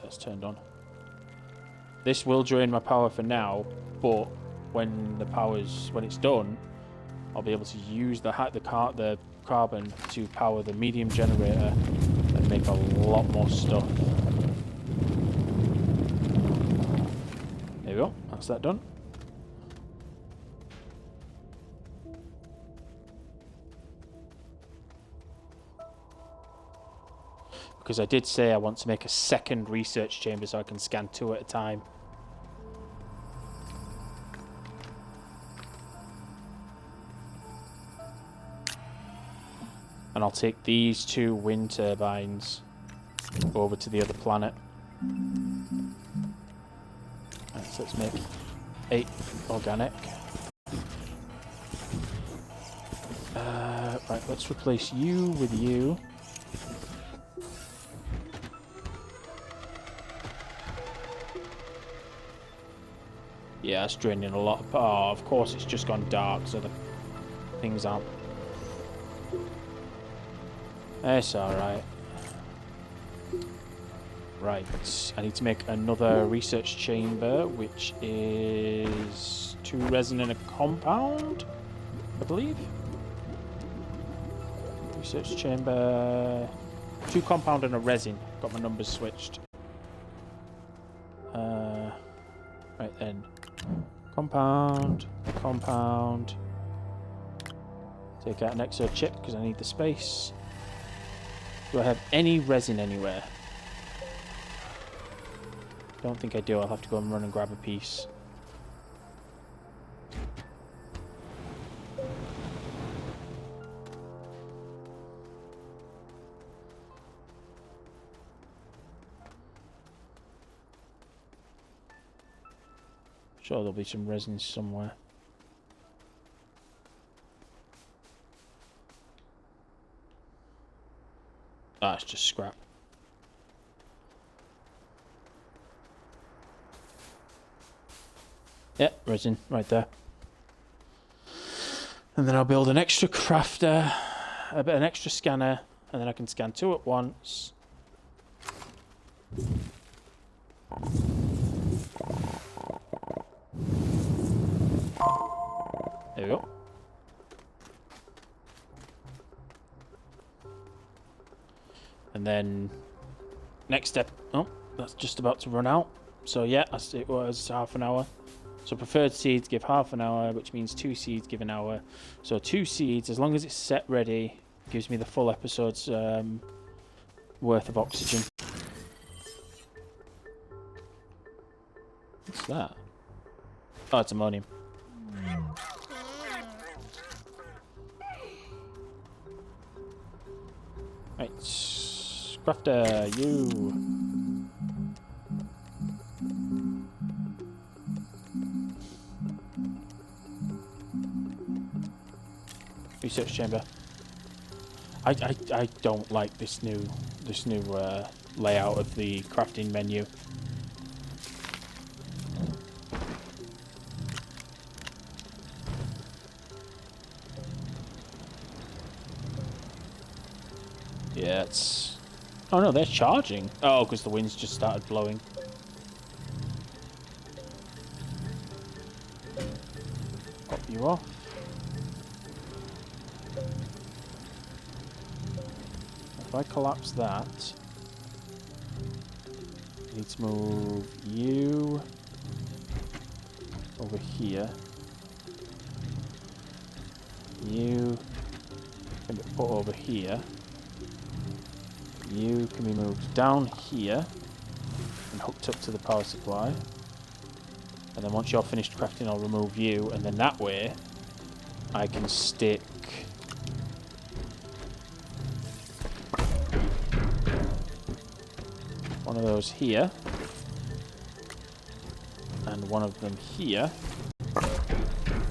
that's turned on. This will drain my power for now, but when it's done, I'll be able to use the carbon to power the medium generator and make a lot more stuff. There we go. That's that done. Because I did say I want to make a second research chamber so I can scan 2 at a time. And I'll take these 2 wind turbines over to the other planet. Right, so let's make 8 organic. Right, let's replace you with you. Yeah, it's draining a lot. Oh, of course it's just gone dark, so the things aren't... It's alright. Right, I need to make another research chamber, which is 2 resin and a compound, I believe. Research chamber... 2 compound and a resin. Got my numbers switched. Right then. Compound. Take out an exo chip because I need the space. Do I have any resin anywhere? Don't think I do. I'll have to go and run and grab a piece. Sure, there'll be some resin somewhere. Ah, it's just scrap. Yeah, resin right there. And then I'll build an extra crafter, an extra scanner, and then I can scan 2 at once. There we go. And then next step. Oh, that's just about to run out. So yeah, it was half an hour. So preferred seeds give half an hour, which means 2 seeds give an hour. So 2 seeds, as long as it's set ready, gives me the full episode's worth of oxygen. What's that? Oh, it's ammonium. Right, crafter, you. Research chamber. I don't like this new layout of the crafting menu. Yeah, it's... Oh no, they're charging. Oh, because the wind's just started blowing. Pop you off. If I collapse that, I need to move you over here. You can be put over here. You can be moved down here and hooked up to the power supply. And then once you're finished crafting, I'll remove you, and then that way I can stick one of those here. And one of them here.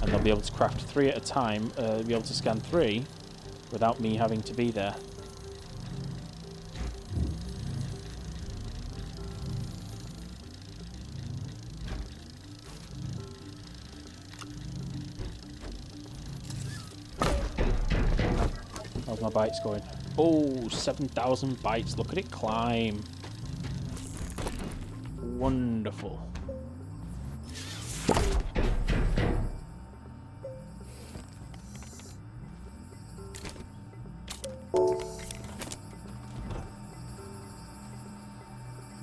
And they'll be able to craft 3 at a time, be able to scan 3 without me having to be there. How's my bytes going? Oh, 7,000 bytes. Look at it climb. Wonderful.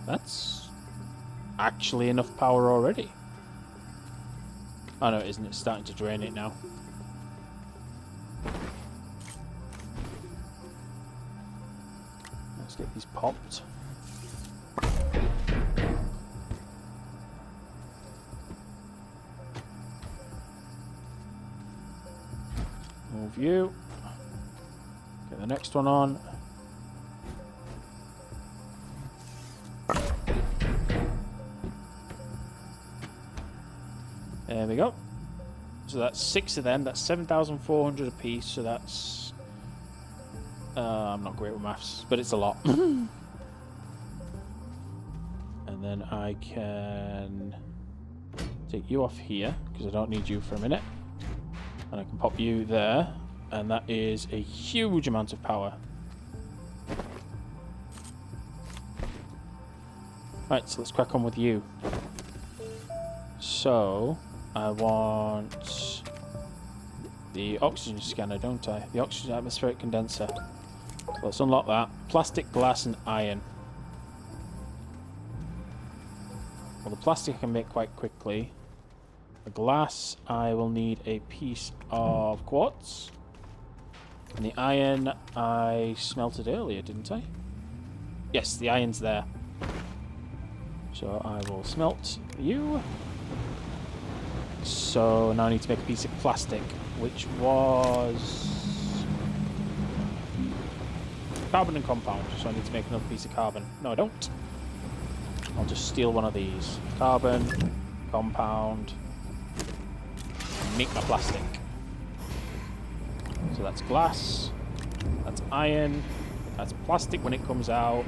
That's actually enough power already. Oh no, it isn't. It's starting to drain it now. Let's get these popped. Move you. Get the next one on. There we go. So that's 6 of them. That's 7,400 a piece. So that's... I'm not great with maths, but it's a lot. And then I can take you off here, because I don't need you for a minute. And I can pop you there. And that is a huge amount of power. Right, so let's crack on with you. So... I want the oxygen scanner, don't I? The oxygen atmospheric condenser. So let's unlock that. Plastic, glass, and iron. Well, the plastic I can make quite quickly. The glass, I will need a piece of quartz. And the iron, I smelted earlier, didn't I? Yes, the iron's there. So I will smelt you. So now I need to make a piece of plastic, which was carbon and compound. So I need to make another piece of carbon. No, I don't. I'll just steal one of these. Carbon, compound, make my plastic. So that's glass, that's iron, that's plastic when it comes out.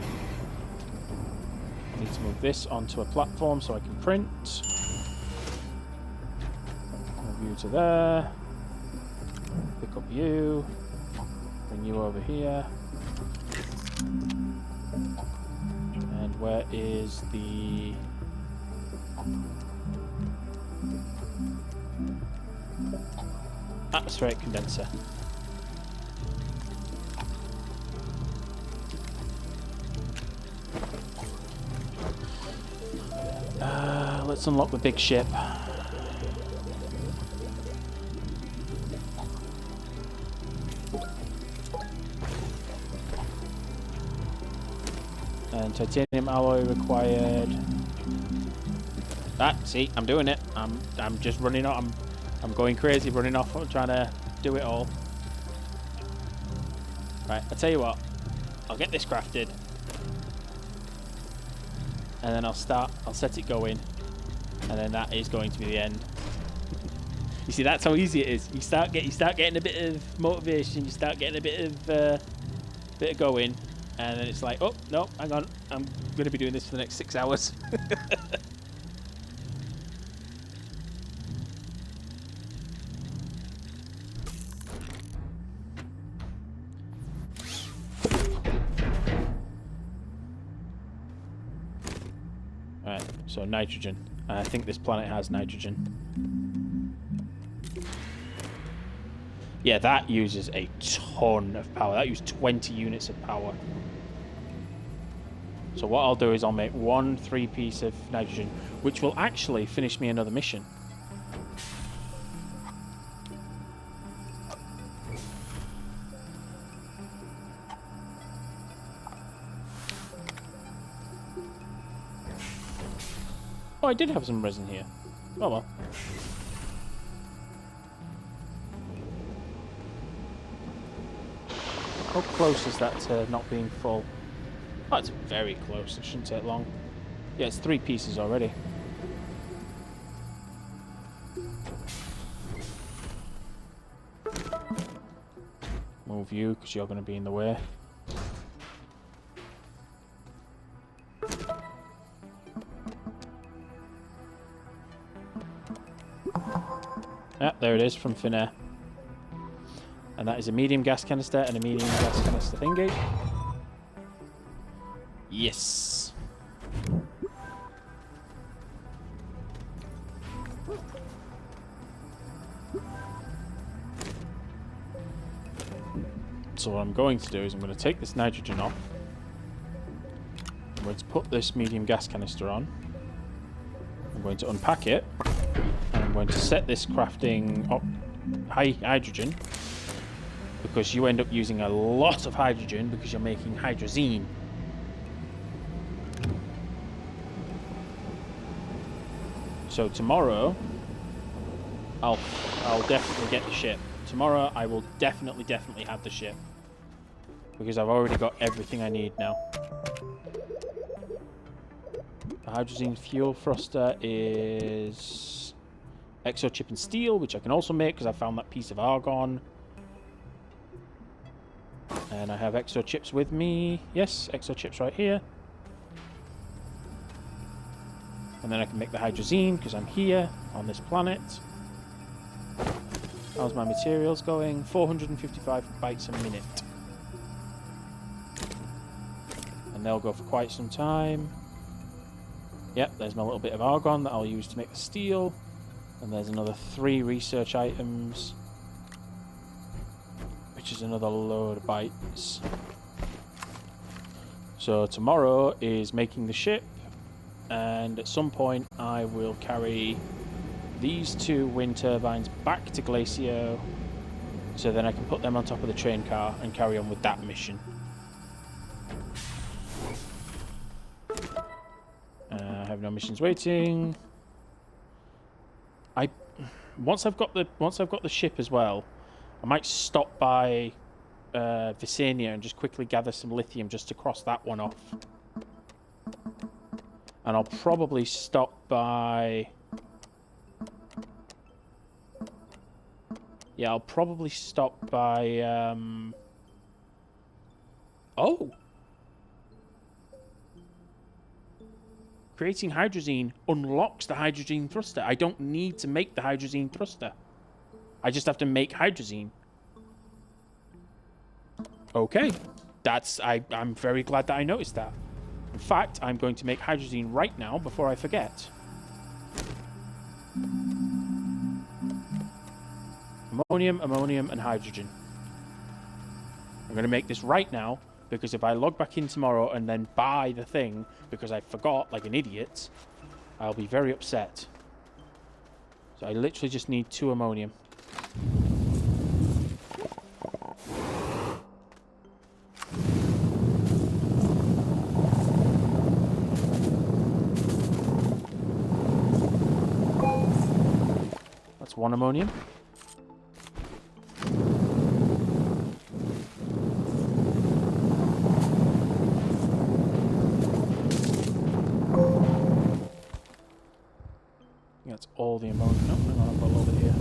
I need to move this onto a platform so I can print. You to there, pick up you, bring you over here, and where is the atmospheric condenser? Let's unlock the big ship. And titanium alloy required. See, I'm doing it. I'm just running off. I'm going crazy, running off. I'm trying to do it all. Right, I'll tell you what. I'll get this crafted, and then I'll set it going, and then that is going to be the end. You see, that's how easy it is. You start getting a bit of motivation. You start getting a bit of going. And then it's like, oh, no, hang on. I'm going to be doing this for the next 6 hours. Alright, so nitrogen. I think this planet has nitrogen. Yeah, that uses a ton of power. That uses 20 units of power. So what I'll do is I'll make 1 3-piece of nitrogen, which will actually finish me another mission. Oh, I did have some resin here. Oh well. How close is that to not being full? Oh, it's very close. It shouldn't take long. Yeah, it's 3 pieces already. Move you, because you're going to be in the way. Ah, there it is from thin air. And that is a medium gas canister and a medium gas canister thingy. Yes. So what I'm going to do is I'm going to take this nitrogen off. I'm going to put this medium gas canister on. I'm going to unpack it. And I'm going to set this crafting up high hydrogen. Because you end up using a lot of hydrogen because you're making hydrazine. So tomorrow, I'll definitely get the ship. Tomorrow, I will definitely have the ship. Because I've already got everything I need now. The hydrazine fuel thruster is exochip and steel, which I can also make because I found that piece of argon. And I have exochips with me. Yes, exochips right here. And then I can make the hydrazine because I'm here on this planet. How's my materials going? 455 bytes a minute. And they'll go for quite some time. Yep, there's my little bit of argon that I'll use to make the steel. And there's another 3 research items. Which is another load of bytes. So tomorrow is making the ship. And at some point I will carry these 2 wind turbines back to Glacio, so then I can put them on top of the train car and carry on with that mission. I have no missions waiting. Once I've got the ship as well, I might stop by Visania and just quickly gather some lithium just to cross that one off. And I'll probably stop by... Yeah, I'll probably stop by... Oh! Creating hydrazine unlocks the hydrazine thruster. I don't need to make the hydrazine thruster. I just have to make hydrazine. Okay. I'm very glad that I noticed that. In fact, I'm going to make hydrazine right now before I forget. Ammonium, ammonium, and hydrogen. I'm going to make this right now, because if I log back in tomorrow and then buy the thing, because I forgot like an idiot, I'll be very upset. So I literally just need 2 ammonium. That's 1 ammonium. That's all the ammonium. No, hang on, I've got a little bit here.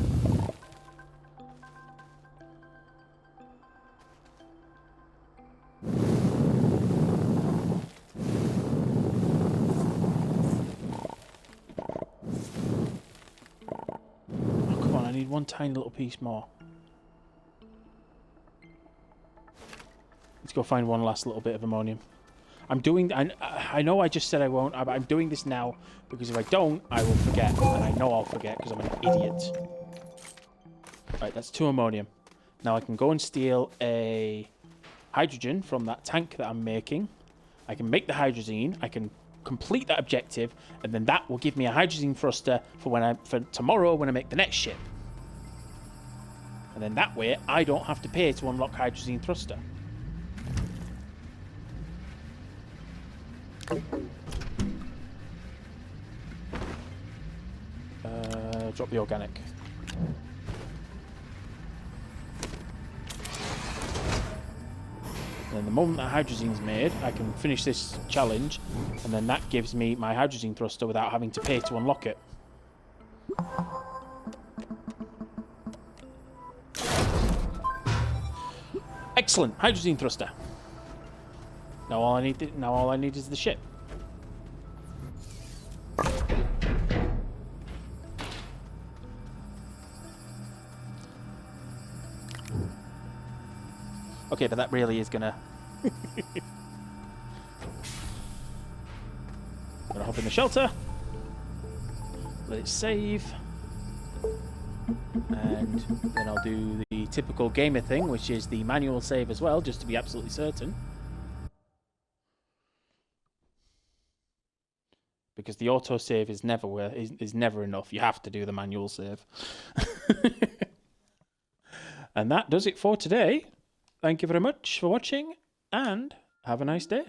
Oh, come on, I need 1 tiny little piece more. Let's go find 1 last little bit of ammonium. I know I just said I won't, but I'm doing this now because if I don't, I will forget. And I know I'll forget because I'm an idiot. Right, that's 2 ammonium. Now I can go and steal a hydrogen from that tank that I'm making. I can make the hydrazine. I can complete that objective, and then that will give me a hydrazine thruster for tomorrow when I make the next ship. And then that way, I don't have to pay to unlock hydrazine thruster. Drop the organic. And then the moment that hydrogen's made, I can finish this challenge, and then that gives me my hydrogen thruster without having to pay to unlock it. Excellent, hydrogen thruster. Now all I need is the ship. Okay, but that really is gonna... I'm gonna hop in the shelter. Let it save. And then I'll do the typical gamer thing, which is the manual save as well, just to be absolutely certain. Because the autosave is never enough. You have to do the manual save. And that does it for today. Thank you very much for watching, and have a nice day.